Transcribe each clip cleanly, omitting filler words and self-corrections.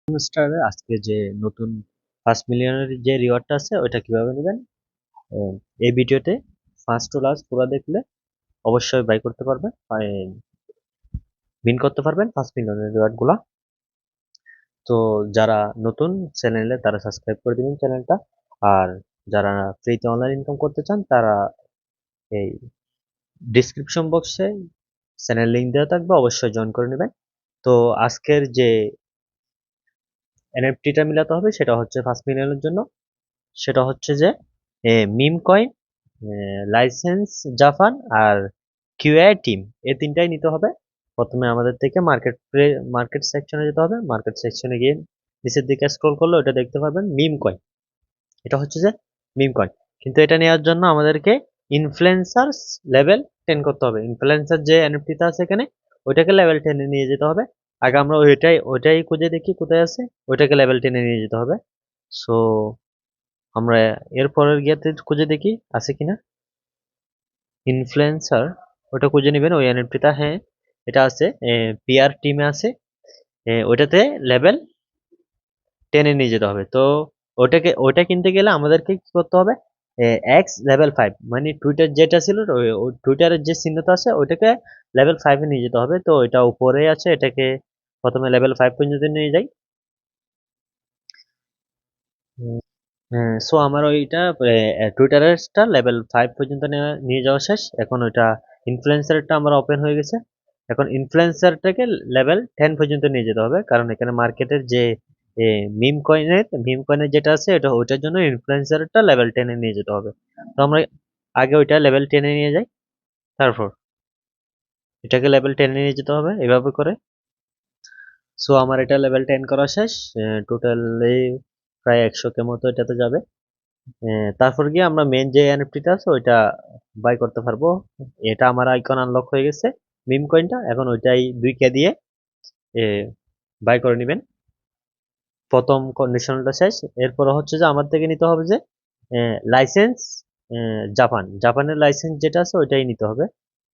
স্টারে আজকে যে নতুন 5 মিলিয়নের যে রিওয়ার্ডটা আছে ওইটা কিভাবে নেবেন এই ভিডিওতে ফার্স্ট টু লাস্ট পুরো দেখলে অবশ্যই বাই করতে পারবেন, উইন করতে পারবেন 5 মিলিয়নের রিওয়ার্ড গুলা। তো যারা নতুন চ্যানেলে তারা সাবস্ক্রাইব করে দিবেন চ্যানেলটা, আর যারা ফ্রিতে অনলাইন ইনকাম করতে চান তারা এই ডিসক্রিপশন বক্সে চ্যানেল লিংক দেওয়া থাকবে, অবশ্যই জয়েন করে নেবেন। তো আজকের যে এনএফটিটা মিলাতে হবে সেটা হচ্ছে 5 মিলিয়নের জন্য, সেটা হচ্ছে যে মিম কয়েন, লাইসেন্স জাপান আর কিউআই টিম, এই তিনটাই নিতে হবে। প্রথমে আমাদের থেকে মার্কেট সেকশনে যেতে হবে। মার্কেট সেকশনে গিয়ে নিচের দিকে স্ক্রল করলে ওটা দেখতে পাবেন মিম কয়েন। এটা হচ্ছে যে মিম কয়েন, কিন্তু এটা নেওয়ার জন্য আমাদেরকে ইনফ্লুয়েন্সার্স লেভেল 10 করতে হবে। ইনফ্লুয়েন্সার যে এনএফটিটা আছে এখানে, ওইটাকে লেভেল 10 এ নিয়ে যেতে হবে। আগে আমরা ওইটাই খুঁজে দেখি কোথায় আছে, ওইটাকে লেভেল 10 এ নিয়ে যেতে হবে। সো আমরা এর পরের গিয়াতে খুঁজে দেখি আছে কিনা ইনফ্লুয়েন্সার, ওটা খুঁজে নেবেন ওই এনএফটিটা। হ্যাঁ, এটা আছে, পিআর টিমে আছে, ওইটাতে লেভেল 10 এ নিয়ে যেতে হবে। তো ওটা কিনতে গেলে আমাদেরকে কি করতে হবে, এক্স লেভেল 5, মানে টুইটার যেটা ছিল ওই টুইটারের যে চিহ্নটা আছে ওইটাকে লেভেল 5 এ নিয়ে যেতে হবে। তো এটা উপরে আছে, এটাকে প্রথমে লেভেল 5 পর্যন্ত নিয়ে যাই। সো আমার ওইটা টুইটারেরটা লেভেল 5 পর্যন্ত নিয়ে যাওয়া শেষ। এখন ওইটা ইনফ্লুয়েন্সারটা আমার ওপেন হয়ে গেছে। এখন ইনফ্লুয়েন্সারটাকে লেভেল 10 পর্যন্ত নিয়ে যেতে হবে, কারণ এখানে মার্কেটের যে মিম কয়েনের যেটা আছে এটা ওইটার জন্য ইনফ্লুয়েন্সারটা লেভেল 10 এ নিয়ে যেতে হবে। তো আমরা আগে ওইটা লেভেল 10 এ নিয়ে যাই, তারপর এটাকে লেভেল 10 এ নিয়ে যেতে হবে এভাবে করে। সো আমার এটা লেভেল 10 করা শেষ। টোটালি প্রায় 100 কে মতো এটাতে যাবে। তারপর গিয়ে আমরা মেন যে এনএফটিটা আছে ওইটা বাই করতে পারবো। এটা আমার আইকন আনলক হয়ে গেছে মিম কয়েনটা, এখন ওইটাই 2K দিয়ে বাই করে নেবেন। প্রথম কন্ডিশনটা শেষ। এরপর হচ্ছে যে আমার থেকে নিতে হবে যে লাইসেন্স জাপানের লাইসেন্স যেটা আছে ওইটাই নিতে হবে।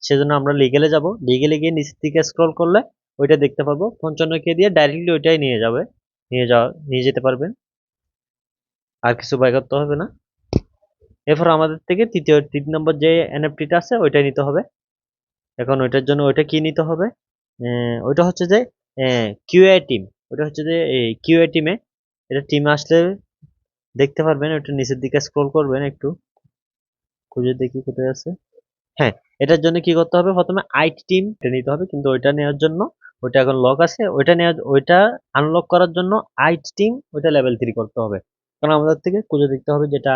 সেজন্য আমরা লিগেলে যাব, লিগেলে গিয়ে নিচের দিকে স্ক্রল করলে ওইটা দেখতে পাবো 55K দিয়ে ডাইরেক্টলি ওইটাই নিয়ে যেতে পারবেন, আর কিছু বাই করতে হবে না। এরপর আমাদের থেকে তিন নম্বর যে এনএফটিটা আছে ওইটাই নিতে হবে। এখন ওইটার জন্য ওইটা কি নিতে হবে, ওইটা হচ্ছে যে কিউএ টিম। ওইটা হচ্ছে যে কিউএ টিমে, এটা টিমে আসলে দেখতে পারবেন। ওইটা নিচের দিকে স্ক্রল করবেন, একটু খুঁজে দেখি কোথায় আছে। হ্যাঁ, এটার জন্য কি করতে হবে, প্রথমে আইটি টিম নিতে হবে, কিন্তু ওইটা নেওয়ার জন্য ওইটা এখন লক আছে। ওইটা আনলক করার জন্য আইটি টিম ওইটা লেভেল 3 করতে হবে। কারণ আমাদের থেকে খুঁজে দেখতে হবে যেটা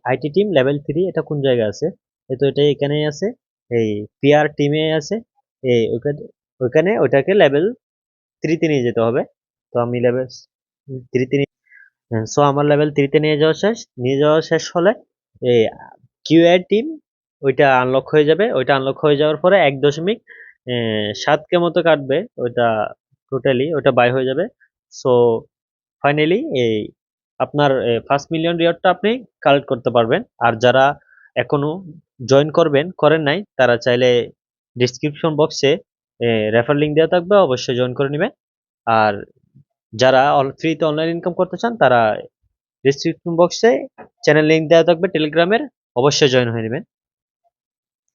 আইটি টিম লেভেল 3 এটা কোন জায়গায় আছে। এই তো এটা এখানেই আছে, এই পিআর টিমে আছে। এই ওইখানে ওইটাকে লেভেল 3 তে নিয়ে যেতে হবে। তো আমি লেভেল 3 তে, সো আমার লেভেল 3 তে নিয়ে যাওয়া শেষ হলে এই কিউআই টিম ওইটা আনলক হয়ে যাবে। ওইটা আনলক হয়ে যাওয়ার পরে 1.7K মতো কাটবে ওইটা, টোটালি ওইটা বাই হয়ে যাবে। সো ফাইনালি এই আপনার 5 মিলিয়ন রিওয়ার্ডটা আপনি কালেক্ট করতে পারবেন। আর যারা এখনো জয়েন করেন নাই, তারা চাইলে ডিসক্রিপশন বক্সে রেফার লিঙ্ক দেওয়া থাকবে, অবশ্যই জয়েন করে নেবেন। আর যারা ফ্রিতে অনলাইন ইনকাম করতে চান তারা ডিসক্রিপশন বক্সে চ্যানেল লিংক দেওয়া থাকবে টেলিগ্রামের, অবশ্যই জয়েন হয়ে নেবেন।